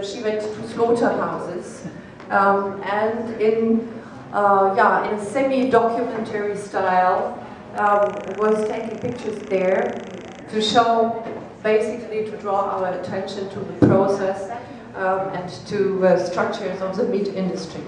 she went to slaughterhouses and in a semi-documentary style was taking pictures there to show, basically to draw our attention to the process and to structures of the meat industry.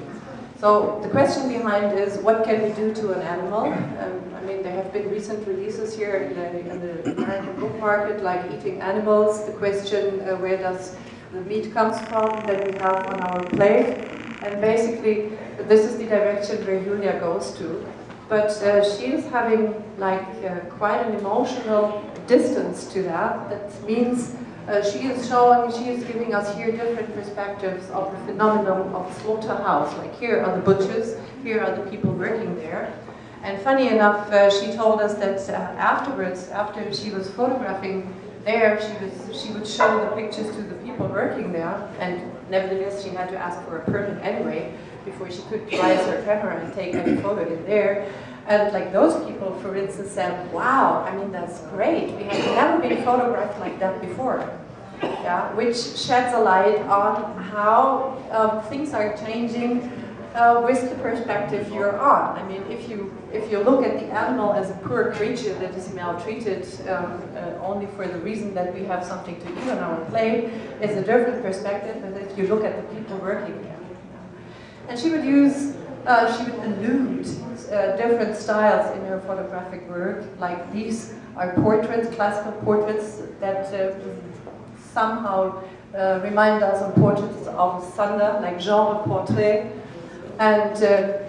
So the question behind is, what can we do to an animal? I mean, there have been recent releases here in the American book market, like Eating Animals, the question, where does the meat comes from that we have on our plate? And basically, this is the direction where Julia goes to. But she is having like quite an emotional distance to that. That means she is giving us here different perspectives of the phenomenon of slaughterhouse. Like here are the butchers, here are the people working there. And funny enough, she told us that afterwards, after she was photographing there, she would show the pictures to the people working there, and nevertheless she had to ask for a permit anyway before she could rise her camera and take any photo in there. And like those people, for instance, said, wow, I mean, that's great. We have never been photographed like that before. Yeah, which sheds a light on how things are changing with the perspective you're on. I mean, if you look at the animal as a poor creature that is maltreated only for the reason that we have something to eat on our plate, it's a different perspective than if you look at the people working there. And she would use, she would allude different styles in her photographic work, like these are portraits, classical portraits that somehow remind us of portraits of Sander, like genre portrait. And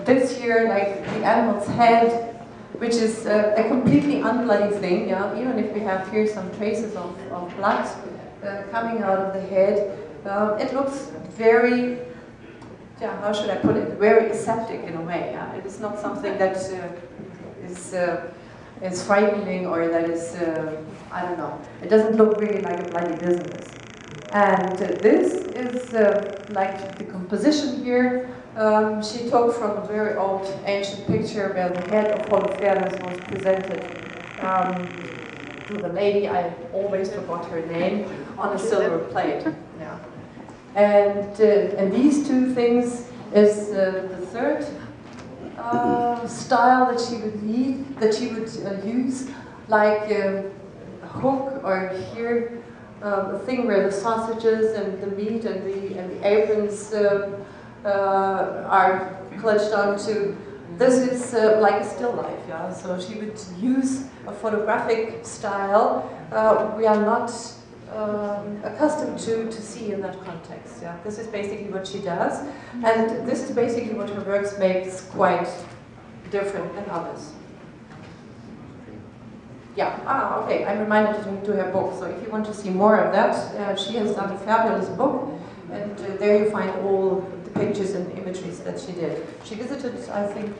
this here, like the animal's head, which is a completely unbloody thing, yeah? Even if we have here some traces of blood coming out of the head, it looks very, yeah, how should I put it, very aseptic in a way. Yeah? It is not something that is frightening or that is, I don't know, it doesn't look really like a bloody business. And this is like the composition here. She took from a very old ancient picture where the head of Holofernes was presented to the lady, I always forgot her name, on a silver plate. Yeah. And these two things is the third style that she would use, like a hook, or here a thing where the sausages and the meat and the aprons are clutched onto. This is like a still life, yeah. So she would use a photographic style we are not accustomed to see in that context. Yeah, this is basically what she does, and this is basically what her works makes quite different than others. Yeah, okay, I'm reminded to her book, so if you want to see more of that, she has done a fabulous book, and there you find all the pictures and imageries that she did. She visited, I think,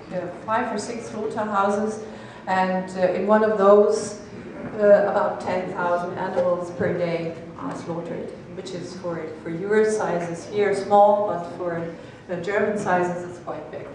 5 or 6 slaughterhouses, and in one of those, about 10,000 animals per day are slaughtered, which is for your sizes here small, but for the German sizes it's quite big.